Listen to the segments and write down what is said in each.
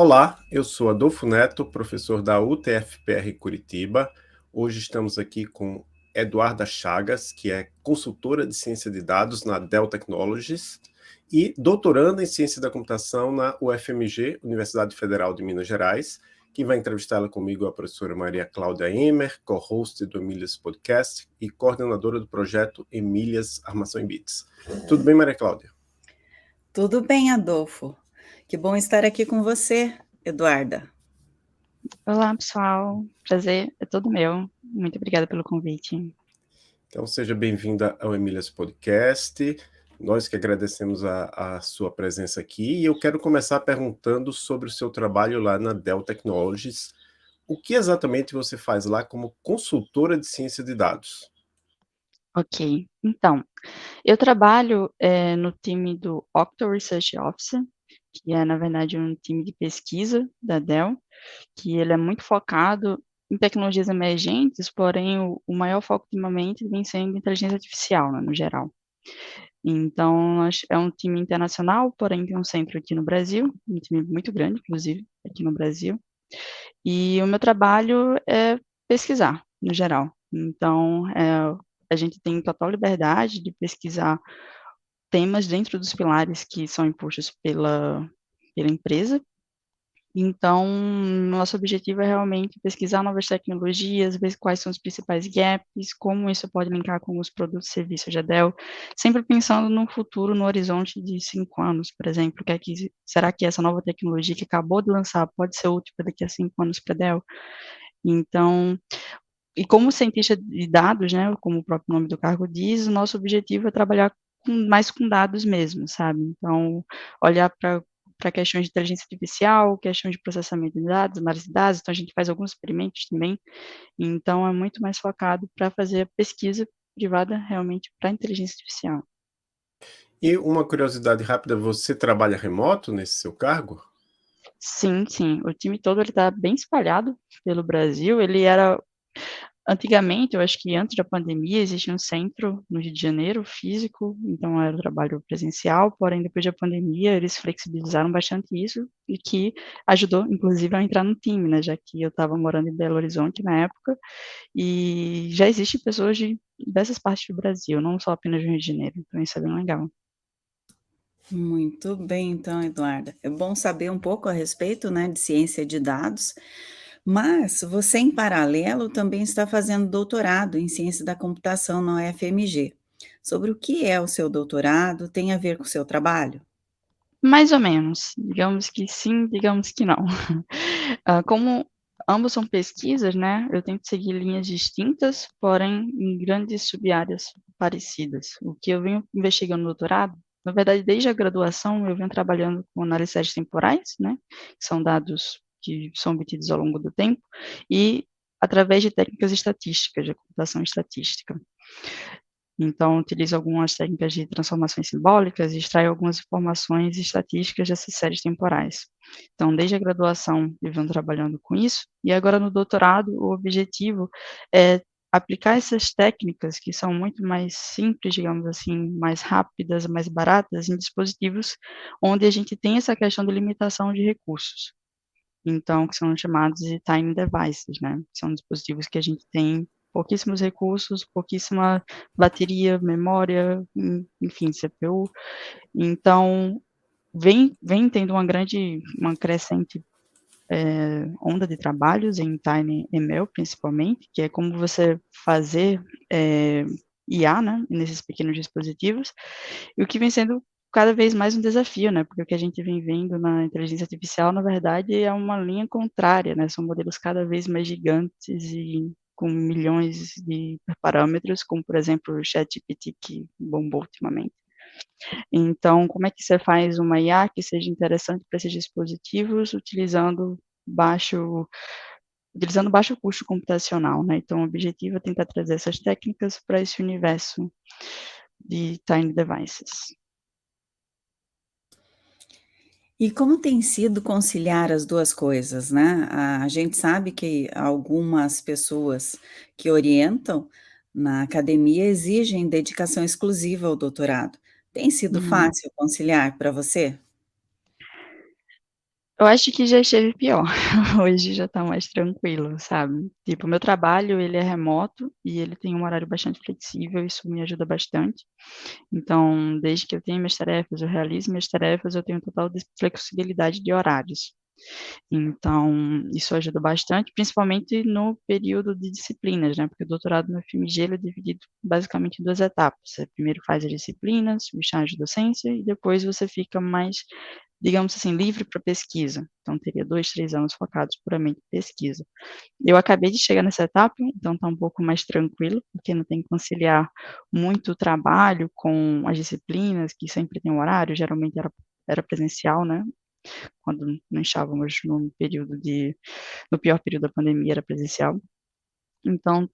Olá, eu sou Adolfo Neto, professor da UTFPR Curitiba. Hoje estamos aqui com Eduarda Chagas, que é consultora de ciência de dados na Dell Technologies e doutoranda em ciência da computação na UFMG, Universidade Federal de Minas Gerais. Quem vai entrevistá-la comigo é a professora Maria Cláudia Emer, co-host do Emílias Podcast e coordenadora do projeto Emílias Armação em Bits. Tudo bem, Maria Cláudia? Tudo bem, Adolfo. Que bom estar aqui com você, Eduarda. Olá, pessoal. Prazer é todo meu. Muito obrigada pelo convite. Então, seja bem-vinda ao Emílias Podcast. Nós que agradecemos a sua presença aqui. E eu quero começar perguntando sobre o seu trabalho lá na Dell Technologies. O que exatamente você faz lá como consultora de ciência de dados? Ok, então, eu trabalho no time do Octo Research Officer, que é, na verdade, um time de pesquisa da Dell, que ele é muito focado em tecnologias emergentes, porém o maior foco ultimamente vem sendo inteligência artificial, né, no geral. Então, é um time internacional, porém tem um centro aqui no Brasil, um time muito grande, inclusive, aqui no Brasil. E o meu trabalho é pesquisar, no geral. Então, a gente tem total liberdade de pesquisar temas dentro dos pilares que são impostos pela empresa. Então, nosso objetivo é realmente pesquisar novas tecnologias, ver quais são os principais gaps, como isso pode linkar com os produtos e serviços da Dell, sempre pensando no futuro, no horizonte de 5 anos, por exemplo, será que essa nova tecnologia que acabou de lançar pode ser útil para daqui a 5 anos para a Dell? Então, e como cientista de dados, né, como o próprio nome do cargo diz, o nosso objetivo é trabalhar mais com dados mesmo, sabe? Então, olhar para questões de inteligência artificial, questões de processamento de dados, análise de dados, então a gente faz alguns experimentos também, então é muito mais focado para fazer a pesquisa privada realmente para inteligência artificial. E uma curiosidade rápida, você trabalha remoto nesse seu cargo? Sim, sim, o time todo ele está bem espalhado pelo Brasil, ele era antigamente, eu acho que antes da pandemia, existia um centro no Rio de Janeiro, físico, então era trabalho presencial, porém depois da pandemia eles flexibilizaram bastante isso e que ajudou, inclusive, a entrar no time, né, já que eu estava morando em Belo Horizonte na época, e já existem pessoas de dessas partes do Brasil, não só apenas do Rio de Janeiro, então isso é bem legal. Muito bem, então, Eduarda. É bom saber um pouco a respeito, né, de ciência de dados, mas você, em paralelo, também está fazendo doutorado em ciência da computação na UFMG. Sobre o que é o seu doutorado, tem a ver com o seu trabalho? Mais ou menos, digamos que sim, digamos que não. Como ambos são pesquisas, né, eu tento seguir linhas distintas, porém em grandes sub-áreas parecidas. O que eu venho investigando no doutorado, na verdade, desde a graduação, eu venho trabalhando com análises temporais, né, que são dados que são obtidos ao longo do tempo, e através de técnicas estatísticas, de computação estatística. Então, utilizo algumas técnicas de transformações simbólicas e extraio algumas informações estatísticas dessas séries temporais. Então, desde a graduação, eu venho trabalhando com isso, e agora no doutorado, o objetivo é aplicar essas técnicas, que são muito mais simples, digamos assim, mais rápidas, mais baratas, em dispositivos onde a gente tem essa questão de limitação de recursos. Então, que são chamados de tiny devices, né? São dispositivos que a gente tem pouquíssimos recursos, pouquíssima bateria, memória, enfim, CPU. Então, vem tendo uma crescente onda de trabalhos em TinyML, principalmente, que é como você fazer IA, né, nesses pequenos dispositivos, e o que vem sendo cada vez mais um desafio, né, porque o que a gente vem vendo na inteligência artificial, na verdade, é uma linha contrária, né, são modelos cada vez mais gigantes e com milhões de parâmetros, como, por exemplo, o ChatGPT, que bombou ultimamente. Então, como é que você faz uma IA que seja interessante para esses dispositivos baixo baixo custo computacional, né? Então, o objetivo é tentar trazer essas técnicas para esse universo de tiny devices. E como tem sido conciliar as 2 coisas, né? A gente sabe que algumas pessoas que orientam na academia exigem dedicação exclusiva ao doutorado. Tem sido Uhum. fácil conciliar para você? Eu acho que já esteve pior. Hoje já tá mais tranquilo, sabe. Tipo, o meu trabalho, ele é remoto e ele tem um horário bastante flexível, isso me ajuda bastante. Então, desde que eu tenho minhas tarefas, eu realizo minhas tarefas, eu tenho total flexibilidade de horários. Então, isso ajuda bastante, principalmente no período de disciplinas, né, porque o doutorado no FMG ele é dividido basicamente em 2 etapas. Você primeiro faz as disciplinas, o estágio de docência e depois você fica mais, digamos assim, livre para pesquisa. Então teria 2, 3 anos focados puramente em pesquisa. Eu acabei de chegar nessa etapa, então está um pouco mais tranquilo, porque não tem que conciliar muito o trabalho com as disciplinas, que sempre tem um horário, geralmente era presencial, né, quando não estávamos no pior período da pandemia era presencial. Então,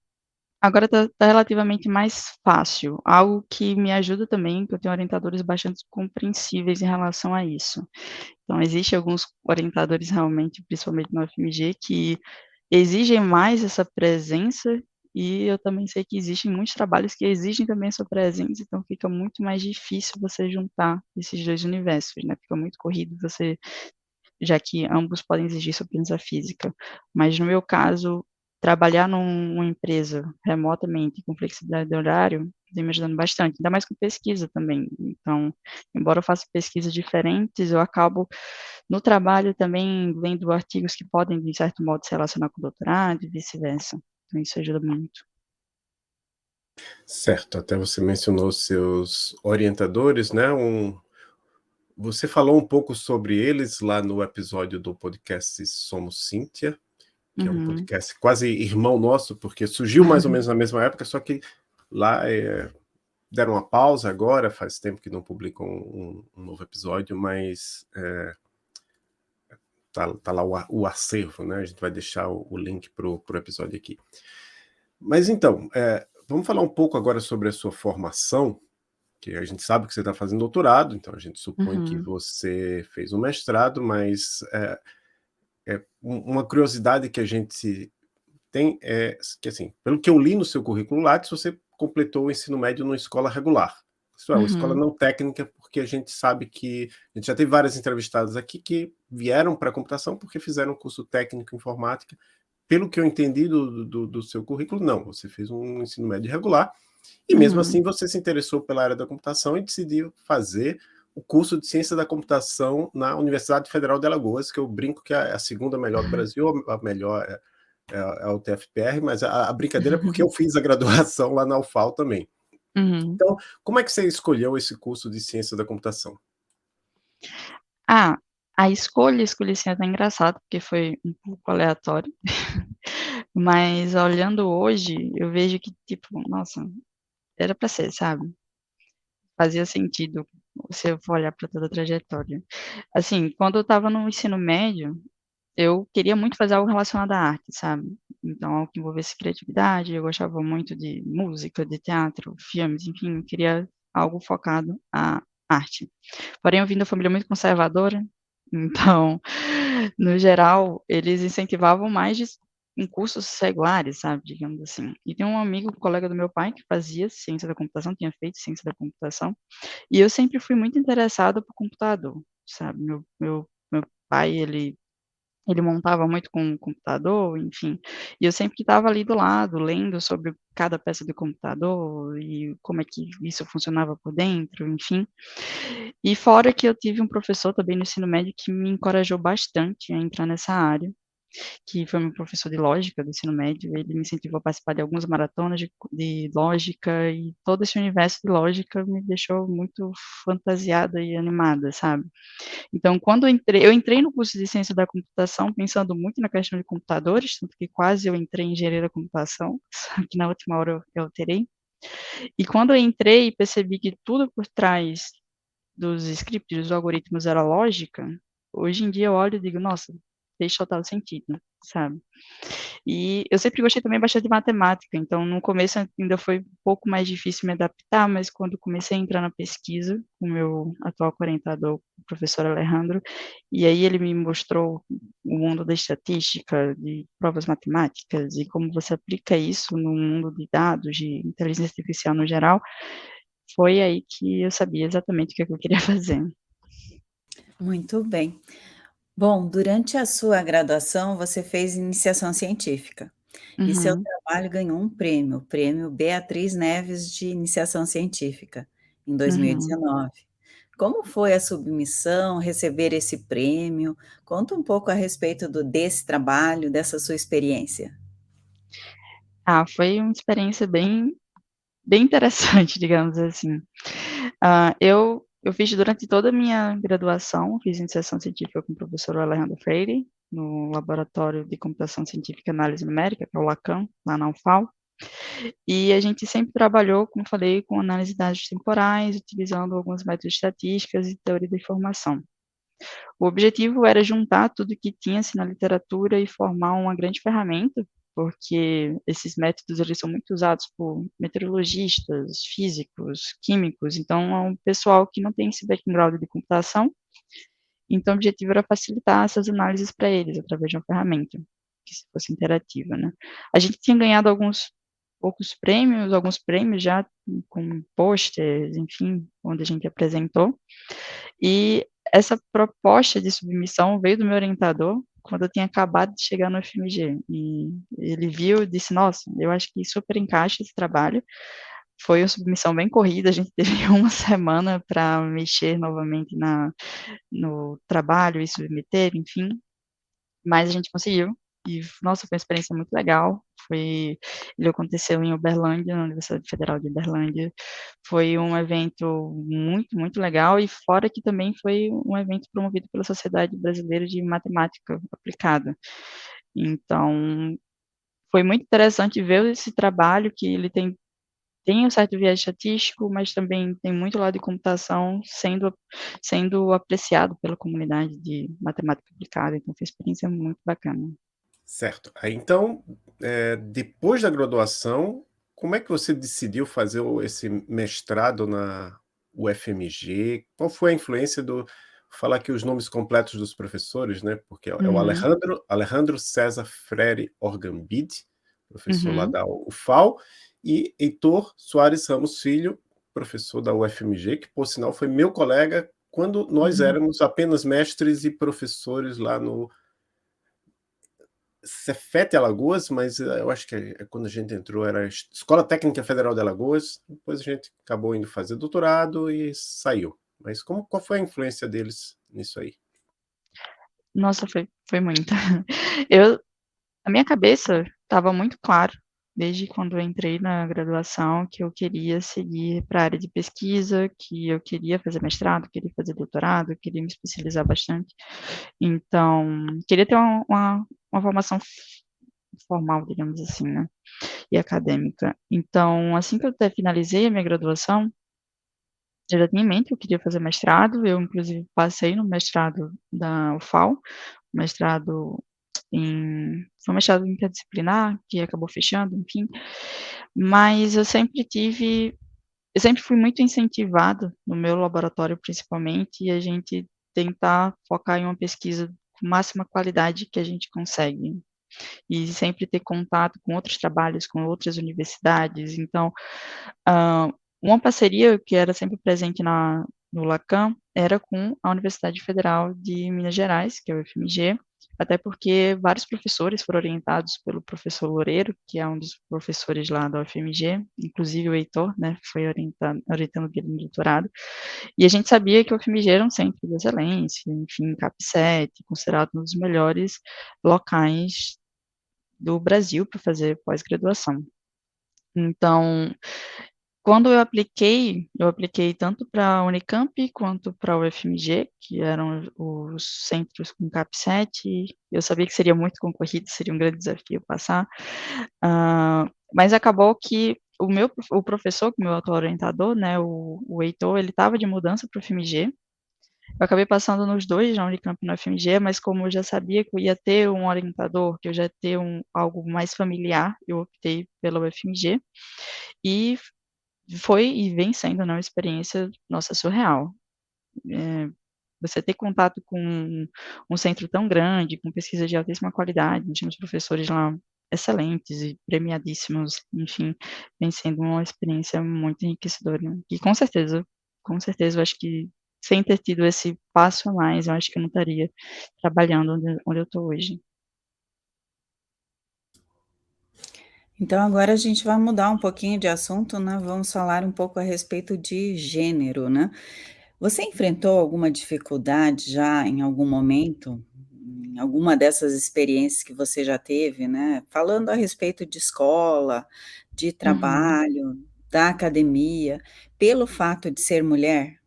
agora tá relativamente mais fácil, algo que me ajuda também, que eu tenho orientadores bastante compreensíveis em relação a isso. Então existe alguns orientadores realmente, principalmente no FMG, que exigem mais essa presença, e eu também sei que existem muitos trabalhos que exigem também a sua presença, então fica muito mais difícil você juntar esses 2 universos, né, fica muito corrido você já que ambos podem exigir sua presença física. Mas no meu caso, trabalhar numa empresa remotamente com flexibilidade de horário, tem me ajudando bastante, ainda mais com pesquisa também. Então, embora eu faça pesquisas diferentes, eu acabo no trabalho também lendo artigos que podem, de certo modo, se relacionar com o doutorado e vice-versa. Então isso ajuda muito. Certo, até você mencionou seus orientadores, né, você falou um pouco sobre eles lá no episódio do podcast Somos Cíntia, que é um Uhum. podcast quase irmão nosso, porque surgiu mais ou menos na mesma época, só que lá deram uma pausa agora, faz tempo que não publicam um novo episódio, mas tá lá o acervo, né? A gente vai deixar o link pro episódio aqui. Mas então, vamos falar um pouco agora sobre a sua formação, que a gente sabe que você está fazendo doutorado, então a gente supõe que Uhum. você fez um mestrado, mas uma curiosidade que a gente tem é que, assim, pelo que eu li no seu currículo Lattes, você completou o ensino médio numa escola regular. Isso é, uma escola Uhum. não técnica, porque a gente sabe que a gente já teve várias entrevistadas aqui que vieram para a computação porque fizeram um curso técnico em informática. Pelo que eu entendi do seu currículo, não, você fez um ensino médio regular e mesmo Uhum. assim você se interessou pela área da computação e decidiu fazer o curso de ciência da computação na Universidade Federal de Alagoas, que eu brinco que é a segunda melhor do Brasil, a melhor é a UTFPR, mas a brincadeira é porque eu fiz a graduação lá na UFAL também. Uhum. Então, como é que você escolheu esse curso de ciência da computação? Ah, a escolhi assim até engraçado, porque foi um pouco aleatório, mas olhando hoje, eu vejo que, tipo, nossa, era pra ser, sabe. Fazia sentido, se eu for olhar pra toda a trajetória. Assim, quando eu estava no ensino médio, eu queria muito fazer algo relacionado à arte, sabe. Então algo que envolvesse criatividade, eu gostava muito de música, de teatro, filmes, enfim, eu queria algo focado à arte. Porém, eu vim da família muito conservadora, então, no geral, eles incentivavam mais em cursos regulares, sabe, digamos assim. E tem um amigo, colega do meu pai, que fazia ciência da computação, tinha feito ciência da computação, e eu sempre fui muito interessada por computador, sabe. Meu pai, ele montava muito com o computador, enfim, e eu sempre estava ali do lado, lendo sobre cada peça do computador e como é que isso funcionava por dentro, enfim. E fora que eu tive um professor também no ensino médio que me encorajou bastante a entrar nessa área, que foi meu professor de lógica do ensino médio, ele me incentivou a participar de algumas maratonas de lógica e todo esse universo de lógica me deixou muito fantasiada e animada, sabe. Então quando eu entrei no curso de ciência da computação pensando muito na questão de computadores, tanto que quase eu entrei em engenharia da computação, só que na última hora eu alterei. E quando eu entrei e percebi que tudo por trás dos scripts, dos algoritmos era lógica, hoje em dia eu olho e digo: "Nossa, fez total sentido", sabe. E eu sempre gostei também bastante de matemática, então no começo ainda foi um pouco mais difícil me adaptar, mas quando comecei a entrar na pesquisa, com o meu atual orientador, o professor Alejandro, e aí ele me mostrou o mundo da estatística, de provas matemáticas e como você aplica isso no mundo de dados, de inteligência artificial no geral, foi aí que eu sabia exatamente o que é que eu queria fazer. Muito bem. Bom, durante a sua graduação, você fez iniciação científica e seu Uhum, trabalho ganhou um prêmio, o Prêmio Beatriz Neves de Iniciação Científica, em uhum. 2019. Como foi a submissão, receber esse prêmio? Conta um pouco a respeito desse trabalho, dessa sua experiência. Ah, foi uma experiência bem interessante, digamos assim. Eu fiz durante toda a minha graduação, fiz iniciação científica com o professor Alejandro Freire, no Laboratório de Computação Científica e Análise Numérica, que é o LACAM, lá na UFAL, e a gente sempre trabalhou, como falei, com análise de dados temporais, utilizando alguns métodos estatísticas e teoria da informação. O objetivo era juntar tudo que tinha-se na literatura e formar uma grande ferramenta, porque esses métodos eles são muito usados por meteorologistas, físicos, químicos, então é um pessoal que não tem esse background de computação, então o objetivo era facilitar essas análises para eles através de uma ferramenta que fosse interativa, né. A gente tinha ganhado alguns prêmios já com posters, enfim, onde a gente apresentou, e essa proposta de submissão veio do meu orientador, quando eu tinha acabado de chegar no FMG, e ele viu e disse: "Nossa, eu acho que super encaixa esse trabalho". Foi uma submissão bem corrida, a gente teve uma semana para mexer novamente no trabalho e submeter, enfim, mas a gente conseguiu. E, nossa, foi uma experiência muito legal. Ele aconteceu em Uberlândia, na Universidade Federal de Uberlândia. Foi um evento muito, muito legal e fora que também foi um evento promovido pela Sociedade Brasileira de Matemática Aplicada. Então, foi muito interessante ver esse trabalho que ele tem um certo viés estatístico, mas também tem muito lado de computação sendo apreciado pela comunidade de matemática aplicada, então foi uma experiência muito bacana. Certo. Aí então, depois da graduação, como é que você decidiu fazer esse mestrado na UFMG? Qual foi a influência do falar aqui os nomes completos dos professores, né, porque é o Uhum, Alejandro César Freire Orgambide, professor lá uhum, da UFAL, e Heitor Soares Ramos Filho, professor da UFMG, que por sinal foi meu colega quando nós uhum. éramos apenas mestres e professores lá no Cefet Alagoas, mas eu acho que quando a gente entrou era a Escola Técnica Federal de Alagoas, depois a gente acabou indo fazer doutorado e saiu. Mas qual foi a influência deles nisso aí? Nossa, foi muita. Eu Na minha cabeça estava muito claro, desde quando eu entrei na graduação, que eu queria seguir para a área de pesquisa, que eu queria fazer mestrado, queria fazer doutorado, queria me especializar bastante. Então, queria ter uma formação formal, digamos assim, né, e acadêmica. Então, assim que eu até finalizei a minha graduação, eu já tinha em mente que eu queria fazer mestrado, eu inclusive passei no mestrado da UFAL, mestrado foi um mestrado interdisciplinar, que acabou fechando, enfim, mas eu sempre fui muito incentivada, no meu laboratório principalmente, e a gente tentar focar em uma pesquisa com máxima qualidade que a gente consegue, e sempre ter contato com outros trabalhos, com outras universidades, então Hã, uma parceria que era sempre presente no Lacan, era com a Universidade Federal de Minas Gerais, que é a UFMG, até porque vários professores foram orientados pelo professor Loureiro, que é um dos professores lá da UFMG, inclusive o Heitor, né, foi orientando ele no doutorado, e a gente sabia que a UFMG era um centro de excelência, enfim, CAP7, considerado um dos melhores locais do Brasil para fazer pós-graduação. Então, quando eu apliquei tanto para a Unicamp quanto para a UFMG, que eram os centros com CAP7, eu sabia que seria muito concorrido, seria um grande desafio passar, mas acabou que o professor, que é o meu atual orientador, né, o Heitor, ele estava de mudança para o UFMG, eu acabei passando nos 2, na Unicamp e na UFMG, mas como eu já sabia que eu ia ter um orientador, que eu já ia ter algo mais familiar, eu optei pela UFMG, e foi e vem sendo, né, uma experiência, nossa, surreal. Eh, Você ter contato com um centro tão grande, com pesquisa de altíssima qualidade, tínhamos professores lá excelentes e premiadíssimos, enfim, vem sendo uma experiência muito enriquecedora, e com certeza eu acho que sem ter tido esse passo a mais, eu acho que eu não estaria trabalhando onde eu estou hoje. Então, agora a gente vai mudar um pouquinho de assunto, né? Vamos falar um pouco a respeito de gênero, né? Você enfrentou alguma dificuldade já em algum momento, em alguma dessas experiências que você já teve, né? Falando a respeito de escola, de Uhum. trabalho, da academia, pelo fato de ser mulher?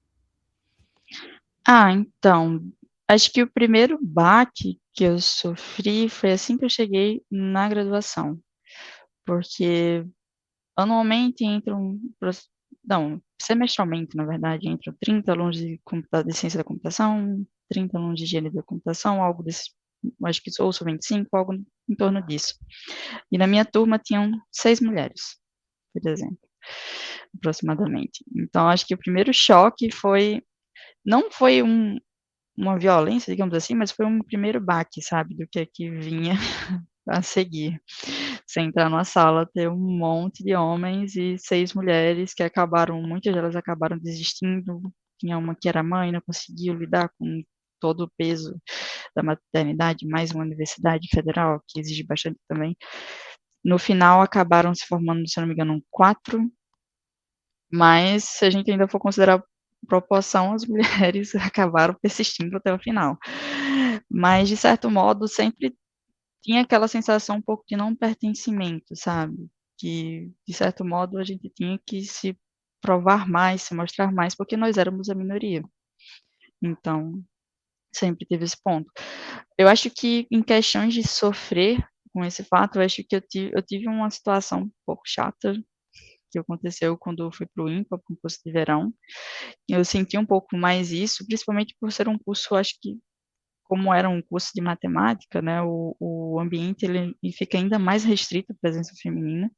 Então, acho que o primeiro baque que eu sofri foi assim que eu cheguei na graduação, porque anualmente entram não, semestralmente, na verdade, entram 30 alunos de ciência da computação, 30 alunos de engenharia da computação, algo desse, acho que ou são 25, algo em torno disso. E na minha turma tinham 6 mulheres, por exemplo, aproximadamente. Então, acho que o primeiro choque não foi uma violência, digamos assim, mas foi um primeiro baque, sabe, do que vinha a seguir. Você entrar numa sala, ter um monte de homens e 6 mulheres que muitas delas acabaram desistindo. Tinha uma que era mãe, não conseguiu lidar com todo o peso da maternidade, mais uma universidade federal, que exige bastante também. No final, acabaram se formando, se eu não me engano, 4, mas se a gente ainda for considerar proporção, as mulheres acabaram persistindo até o final. Mas, de certo modo, sempre tinha aquela sensação um pouco de não pertencimento, sabe, que, de certo modo, a gente tinha que se provar mais, se mostrar mais, porque nós éramos a minoria. Então, sempre teve esse ponto. Eu acho que em questões de sofrer com esse fato, eu acho que eu tive uma situação um pouco chata, que aconteceu quando eu fui para o IMPA, para o curso de verão. Eu senti um pouco mais isso, principalmente por ser um curso, acho que como era um curso de matemática, né, o ambiente ele fica ainda mais restrito à presença feminina,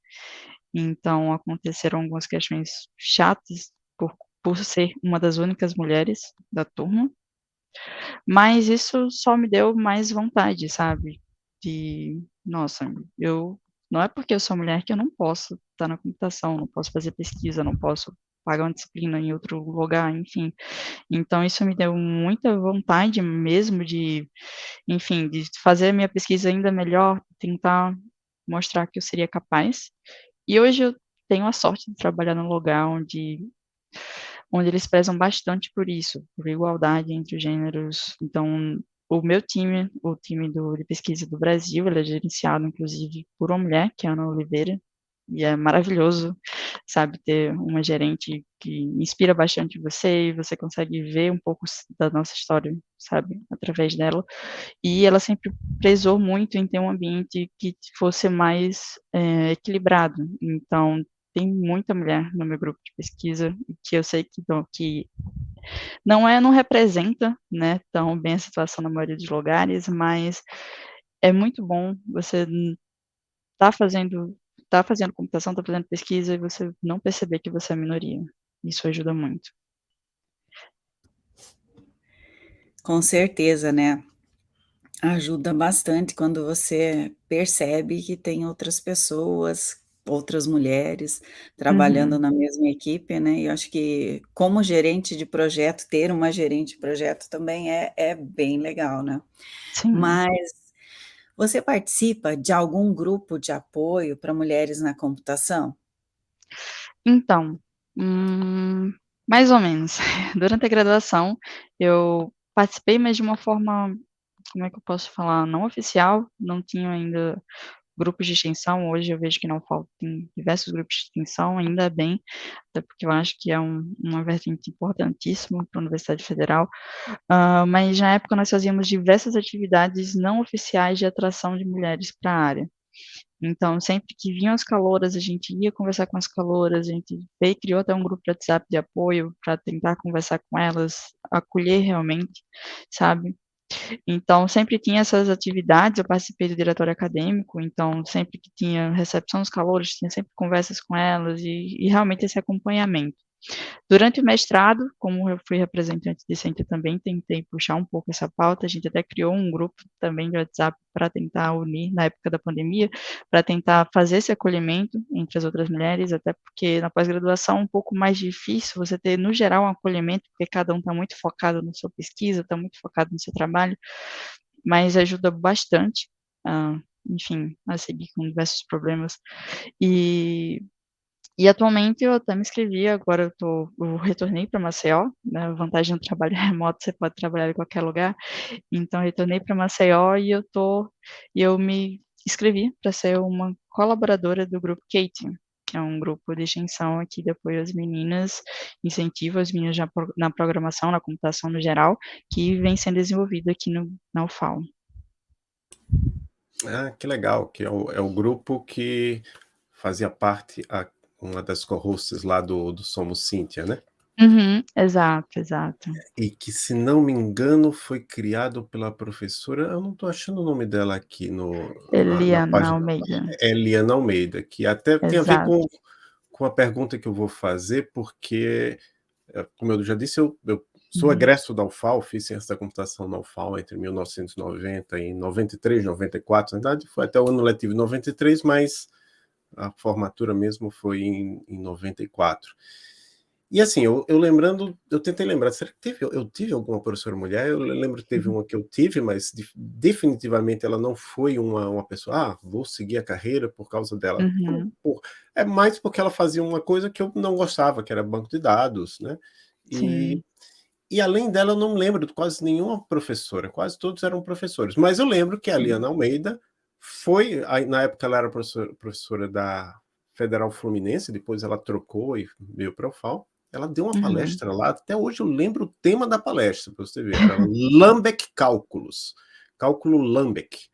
então aconteceram algumas questões chatas por ser uma das únicas mulheres da turma, mas isso só me deu mais vontade, sabe, de, nossa, não é porque eu sou mulher que eu não posso estar na computação, não posso fazer pesquisa, não posso pagar uma disciplina em outro lugar, enfim. Então isso me deu muita vontade mesmo de, enfim, de fazer a minha pesquisa ainda melhor, tentar mostrar que eu seria capaz. E hoje eu tenho a sorte de trabalhar num lugar onde eles prezam bastante por isso, por igualdade entre os gêneros. Então, o meu time, o time de pesquisa do Brasil, ele é gerenciado, inclusive, por uma mulher, que é a Ana Oliveira, e é maravilhoso, sabe, ter uma gerente que inspira bastante você e você consegue ver um pouco da nossa história, sabe, através dela. E ela sempre prezou muito em ter um ambiente que fosse mais equilibrado. Então, tem muita mulher no meu grupo de pesquisa, que eu sei que não representa, né, tão bem a situação na maioria dos lugares, mas é muito bom você tá fazendo tá fazendo computação, tá fazendo pesquisa e você não perceber que você é minoria. Isso ajuda muito. Com certeza, né? Ajuda bastante quando você percebe que tem outras pessoas, outras mulheres trabalhando Uhum. na mesma equipe, né, e eu acho que como gerente de projeto, ter uma gerente de projeto também é bem legal, né. Sim. Mas você participa de algum grupo de apoio para mulheres na computação? Então, mais ou menos. Durante a graduação, eu participei, mas de uma forma, como é que eu posso falar, não oficial, não tinha ainda grupos de extensão, hoje eu vejo que não faltam diversos grupos de extensão, ainda bem, até porque eu acho que é uma vertente importantíssima para a Universidade Federal, mas na época nós fazíamos diversas atividades não oficiais de atração de mulheres para a área. Então, sempre que vinham as calouras, a gente ia conversar com as calouras, a gente criou até um grupo de WhatsApp de apoio para tentar conversar com elas, acolher realmente, sabe. Então, sempre tinha essas atividades, eu participei do diretório acadêmico, então sempre que tinha recepção dos calouros, tinha sempre conversas com elas e realmente esse acompanhamento. Durante o mestrado, como eu fui representante discente, eu também tentei puxar um pouco essa pauta, a gente até criou um grupo também de WhatsApp para tentar unir, na época da pandemia, para tentar fazer esse acolhimento entre as outras mulheres, até porque na pós-graduação é um pouco mais difícil você ter, no geral, um acolhimento, porque cada um está muito focado na sua pesquisa, está muito focado no seu trabalho, mas ajuda bastante, enfim, a seguir com diversos problemas. E atualmente eu até me inscrevi, agora eu retornei para Maceió, né, a vantagem do trabalho remoto, você pode trabalhar em qualquer lugar, então eu retornei para Maceió e eu me inscrevi para ser uma colaboradora do grupo Kate, que é um grupo de extensão aqui de apoio às meninas, incentiva as meninas na programação, na computação no geral, que vem sendo desenvolvido aqui na UFAL. Ah, que legal, que é o grupo que fazia parte, uma das co-hosts lá do Somos Cíntia, né? Uhum, exato. E que, se não me engano, foi criado pela professora, eu não estou achando o nome dela aqui na Eliana página, Almeida, Eliana Almeida, que até tem a ver exato. com a pergunta que eu vou fazer, porque, como eu já disse, eu sou Uhum, egresso da UFAL, fiz ciência da computação na UFAL entre 1990 e 93, 94, na verdade foi até o ano letivo 93, mas a formatura mesmo foi em 94. E assim, eu lembrando, eu tentei lembrar, será que eu tive alguma professora mulher? Eu lembro que teve uma que eu tive, mas definitivamente ela não foi uma pessoa, vou seguir a carreira por causa dela. uhum, É mais porque ela fazia uma coisa que eu não gostava, que era banco de dados, né? E, sim. e além dela, eu não lembro de quase nenhuma professora, quase todos eram professores. Mas eu lembro que a Sim. Liana Almeida foi, na época ela era professora da Federal Fluminense, depois ela trocou e veio para a UFAL. Ela deu uma Uhum. palestra lá, até hoje eu lembro o tema da palestra, para você ver, era Lambeck Cálculos, cálculo Lambeck.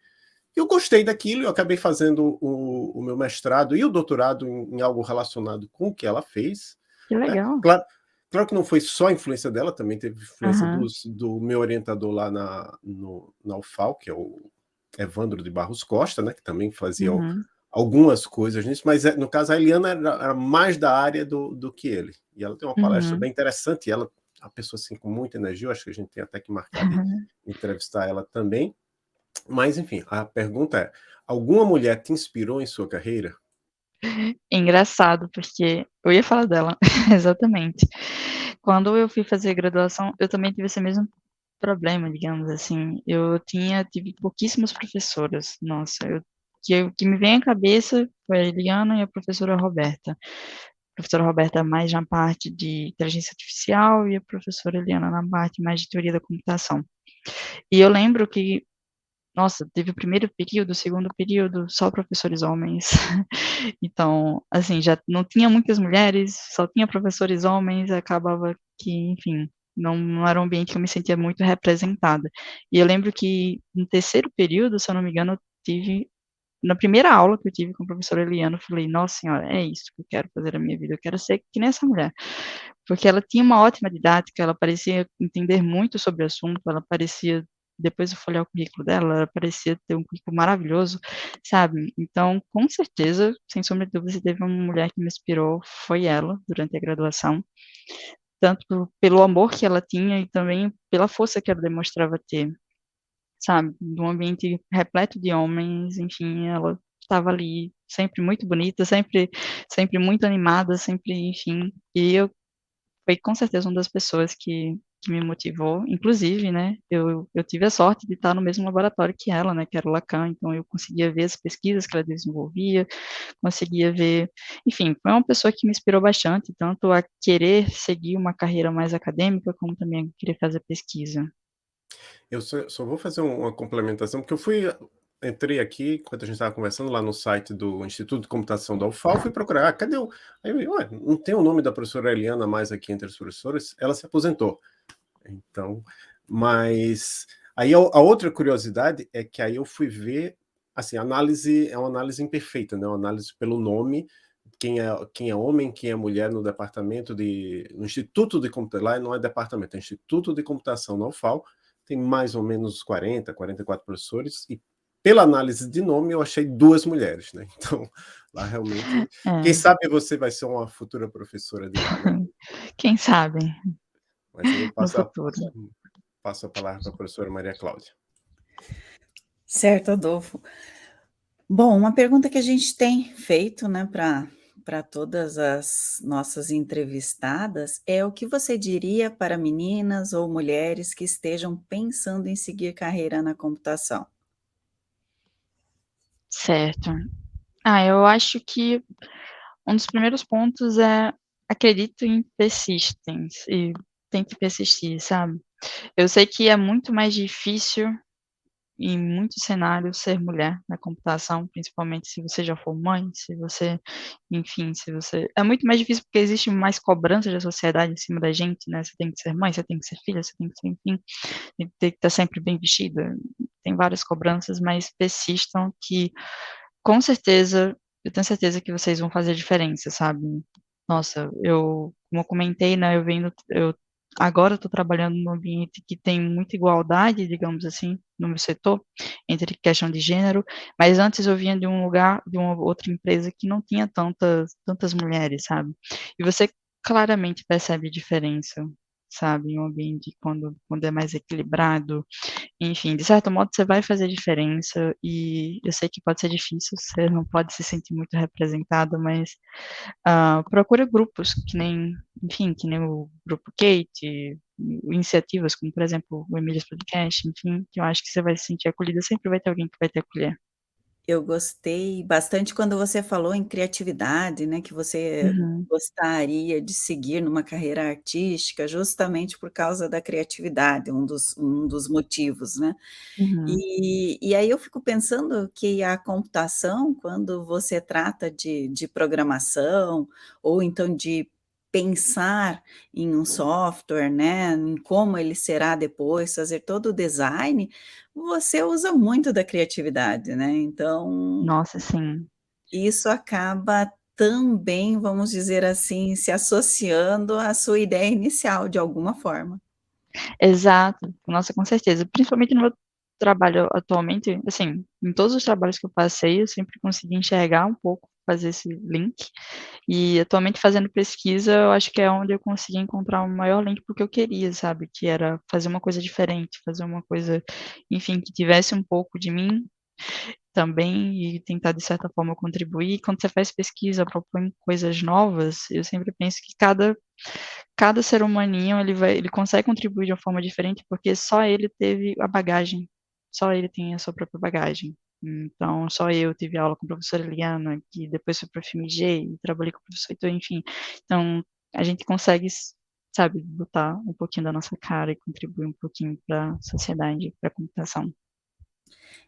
Eu gostei daquilo, eu acabei fazendo o meu mestrado e o doutorado em algo relacionado com o que ela fez, Que né? legal. Claro que não foi só a influência dela, também teve influência Aham. do meu orientador lá na UFAL, que é o Evandro de Barros Costa, né? Que também fazia Uhum. algumas coisas nisso, mas no caso a Eliana era mais da área do que ele. E ela tem uma palestra Uhum. bem interessante, e ela, uma pessoa assim com muita energia, eu acho que a gente tem até que marcar de entrevistar ela também. Mas, enfim, a pergunta é: alguma mulher te inspirou em sua carreira? Engraçado, porque eu ia falar dela, exatamente. Quando eu fui fazer graduação, eu também tive esse mesmo problema, digamos assim. Tive pouquíssimas professoras. Nossa, que me vem à cabeça foi a Eliana e a professora Roberta. A professora Roberta mais na parte de inteligência artificial e a professora Eliana na parte mais de teoria da computação. E eu lembro que, nossa, teve o primeiro período, o segundo período, só professores homens. Então, assim, já não tinha muitas mulheres, só tinha professores homens, acabava que, enfim, não era um ambiente que eu me sentia muito representada. E eu lembro que no terceiro período, se eu não me engano, eu tive na primeira aula que eu tive com a professora Eliana, eu falei: "Nossa senhora, é isso que eu quero fazer na minha vida, eu quero ser que nem essa mulher". Porque ela tinha uma ótima didática, ela parecia entender muito sobre o assunto, ela parecia, depois eu fui olhar o currículo dela, ela parecia ter um currículo maravilhoso, sabe. Então, com certeza, sem sombra de dúvida, se teve uma mulher que me inspirou, foi ela, durante a graduação, tanto pelo amor que ela tinha e também pela força que ela demonstrava ter, sabe. Num ambiente repleto de homens, enfim, ela estava ali, sempre muito bonita, sempre muito animada, sempre, enfim, e eu foi com certeza uma das pessoas que me motivou, inclusive, né, eu tive a sorte de estar no mesmo laboratório que ela, né, que era o Lacan, então eu conseguia ver as pesquisas que ela desenvolvia, conseguia ver, enfim, foi uma pessoa que me inspirou bastante, tanto a querer seguir uma carreira mais acadêmica, como também a querer fazer pesquisa. Eu só vou fazer uma complementação, porque entrei aqui, enquanto a gente estava conversando, lá no site do Instituto de Computação da UFAL, fui procurar, cadê o... Aí eu vi, ué, não tem o nome da professora Eliana mais aqui entre as professoras, ela se aposentou. Então, mas... Aí a outra curiosidade é que aí eu fui ver, assim, a análise é uma análise imperfeita, né? Uma análise pelo nome, quem é homem, quem é mulher no no Instituto de Computação, lá não é departamento, é Instituto de Computação na UFAL, tem mais ou menos 44 professores, e pela análise de nome, eu achei 2 mulheres, né? Então, lá realmente... Quem sabe você vai ser uma futura professora de lá, né? Quem sabe, Mas aí eu no futuro. passo a palavra para a professora Maria Cláudia. Certo, Adolfo. Bom, uma pergunta que a gente tem feito, né, para todas as nossas entrevistadas é: o que você diria para meninas ou mulheres que estejam pensando em seguir carreira na computação? Certo. Eu acho que um dos primeiros pontos é: acredito em persistência e tente persistir, sabe. Eu sei que é muito mais difícil, em muitos cenários, ser mulher na computação, principalmente se você já for mãe, se você, enfim, se você é muito mais difícil, porque existe mais cobrança da sociedade em cima da gente, né, você tem que ser mãe, você tem que ser filha, você tem que ser, enfim, tem que estar sempre bem vestida, tem várias cobranças, mas persistam que, com certeza, eu tenho certeza que vocês vão fazer diferença, sabe. Nossa, como eu comentei, né, eu agora estou trabalhando num ambiente que tem muita igualdade, digamos assim, no meu setor, entre questão de gênero, mas antes eu vinha de um lugar, de uma outra empresa que não tinha tantas mulheres, sabe. E você claramente percebe diferença, sabe, em um ambiente quando é mais equilibrado, enfim, de certo modo você vai fazer diferença, e eu sei que pode ser difícil, você não pode se sentir muito representada, mas, procura grupos que nem, enfim, que nem o grupo Kate, iniciativas como, por exemplo, o Emília's Podcast, enfim, que eu acho que você vai se sentir acolhida, sempre vai ter alguém que vai te acolher. Eu gostei bastante quando você falou em criatividade, né, que você Uhum, gostaria de seguir numa carreira artística, justamente por causa da criatividade, um dos motivos, né. uhum. E aí eu fico pensando que a computação, quando você trata de programação, ou então de pensar em um software, né, em como ele será depois, fazer todo o design, você usa muito da criatividade, né, então Nossa, sim. isso acaba também, vamos dizer assim, se associando à sua ideia inicial, de alguma forma. Exato, nossa, com certeza. Principalmente no meu trabalho atualmente, assim, em todos os trabalhos que eu passei, eu sempre consegui enxergar um pouco, fazer esse link, e atualmente fazendo pesquisa, eu acho que é onde eu consegui encontrar o maior link para o que eu queria, sabe, que era fazer uma coisa diferente, fazer uma coisa, enfim, que tivesse um pouco de mim também e tentar de certa forma contribuir. Quando você faz pesquisa, propõe coisas novas, eu sempre penso que cada ser humaninho ele consegue contribuir de uma forma diferente, porque só ele teve a bagagem, só ele tem a sua própria bagagem. Então, só eu tive aula com a professora Eliana, que depois foi para o FMG e trabalhei com o professor Heitor, enfim. Então, a gente consegue, sabe, botar um pouquinho da nossa cara e contribuir um pouquinho para a sociedade, para a computação.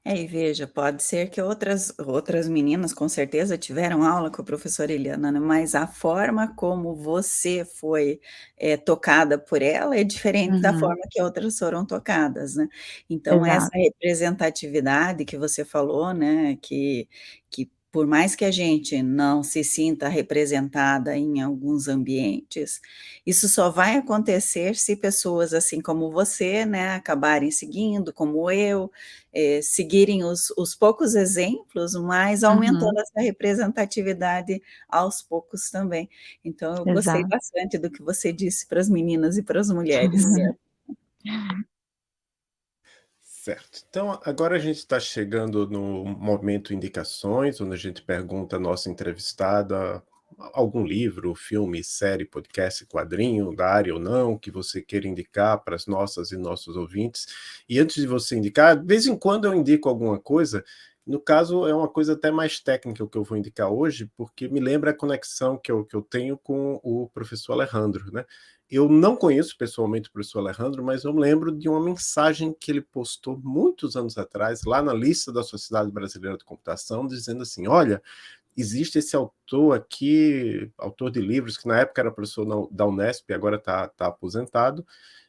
É, e veja, pode ser que outras meninas com certeza tiveram aula com a professora Eliana, né, mas a forma como você foi, tocada por ela é diferente da Uhum, forma que outras foram tocadas, né. Então essa exato. representatividade que você falou, né, que por mais que a gente não se sinta representada em alguns ambientes, isso só vai acontecer se pessoas assim como você, né, acabarem seguindo, como eu, seguirem os poucos exemplos, mas aumentando Uhum, essa representatividade aos poucos também. Então eu gostei exato. bastante do que você disse para as meninas e para as mulheres. Certo. Então, agora a gente está chegando no momento indicações, onde a gente pergunta à nossa entrevistada algum livro, filme, série, podcast, quadrinho, da área ou não, que você queira indicar para as nossas e nossos ouvintes. E antes de você indicar, de vez em quando eu indico alguma coisa. No caso, é uma coisa até mais técnica o que eu vou indicar hoje, porque me lembra a conexão que eu tenho com o professor Alejandro, né? Eu não conheço pessoalmente o professor Alejandro, mas eu me lembro de uma mensagem que ele postou muitos anos atrás, lá na lista da Sociedade Brasileira de Computação, dizendo assim: olha, existe esse autor aqui, autor de livros, que na época era professor da Unesp, agora está aposentado.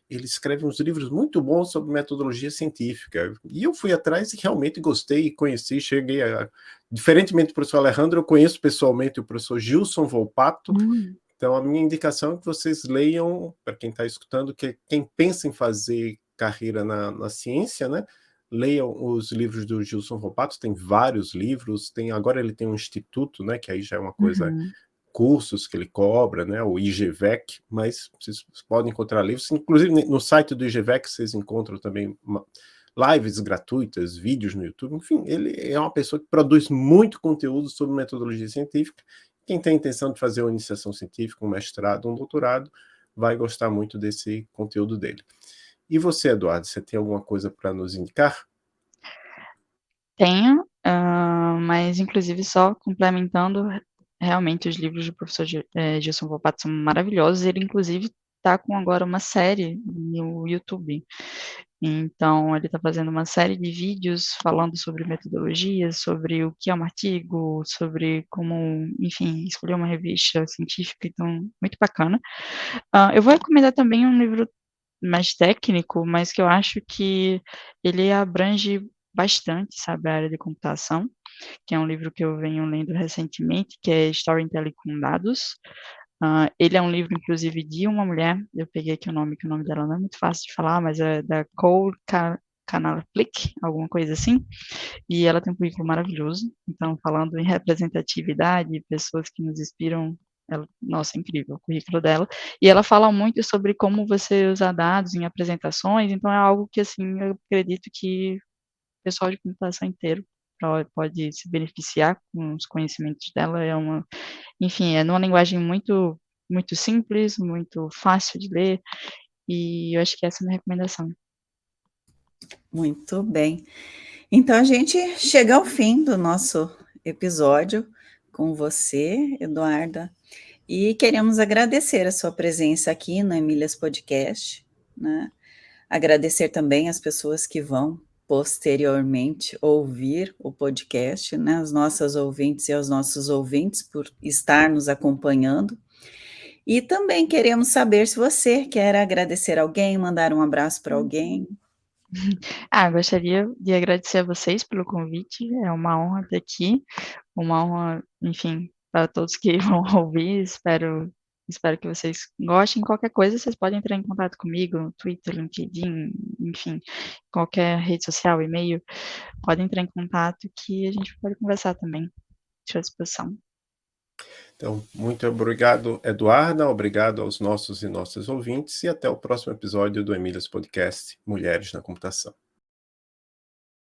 Ele escreve uns livros muito bons sobre metodologia científica. E eu fui atrás e realmente gostei e conheci, cheguei a... Diferentemente do professor Alejandro, eu conheço pessoalmente o professor Gilson Volpato. Hum, Então, a minha indicação é que vocês leiam, para quem está escutando, que quem pensa em fazer carreira na ciência, né? leiam os livros do Gilson Volpato, tem vários livros, agora ele tem um instituto, né, que aí já é uma coisa, cursos que ele cobra, né, o IGVEC, mas vocês podem encontrar livros, inclusive no site do IGVEC vocês encontram também lives gratuitas, vídeos no YouTube, enfim, ele é uma pessoa que produz muito conteúdo sobre metodologia científica. Quem tem a intenção de fazer uma iniciação científica, um mestrado, um doutorado, vai gostar muito desse conteúdo dele. E você, Eduardo, você tem alguma coisa para nos indicar? Tenho, mas inclusive só complementando, realmente os livros do professor Gilson Volpato são maravilhosos, ele inclusive está com agora uma série no YouTube. Então, ele está fazendo uma série de vídeos falando sobre metodologias, sobre o que é um artigo, sobre como, enfim, escolher uma revista científica, então, muito bacana. Eu vou recomendar também um livro mais técnico, mas que eu acho que ele abrange bastante, sabe, a área de computação, que é um livro que eu venho lendo recentemente, que é Storytelling com Dados. Ele é um livro, inclusive, de uma mulher, eu peguei aqui o nome, que o nome dela não é muito fácil de falar, mas é da Cole Canalflick, alguma coisa assim, e ela tem um currículo maravilhoso, então, falando em representatividade, pessoas que nos inspiram, nossa, é incrível o currículo dela, e ela fala muito sobre como você usar dados em apresentações, então é algo que, assim, eu acredito que o pessoal de computação inteiro pode se beneficiar com os conhecimentos dela, enfim, é numa linguagem muito, muito simples, muito fácil de ler, e eu acho que essa é a minha recomendação. Muito bem. Então a gente chega ao fim do nosso episódio com você, Eduarda, e queremos agradecer a sua presença aqui no Emílias Podcast, né? Agradecer também as pessoas que vão posteriormente ouvir o podcast, né? As nossas ouvintes e aos nossos ouvintes por estar nos acompanhando. E também queremos saber se você quer agradecer alguém, mandar um abraço para alguém. Gostaria de agradecer a vocês pelo convite, é uma honra estar aqui, uma honra, enfim, para todos que vão ouvir, espero que vocês gostem. Qualquer coisa, vocês podem entrar em contato comigo no Twitter, LinkedIn, enfim, qualquer rede social, e-mail, podem entrar em contato que a gente pode conversar também, estou à disposição. Então, muito obrigado, Eduarda, obrigado aos nossos e nossas ouvintes, e até o próximo episódio do Emílias Podcast Mulheres na Computação.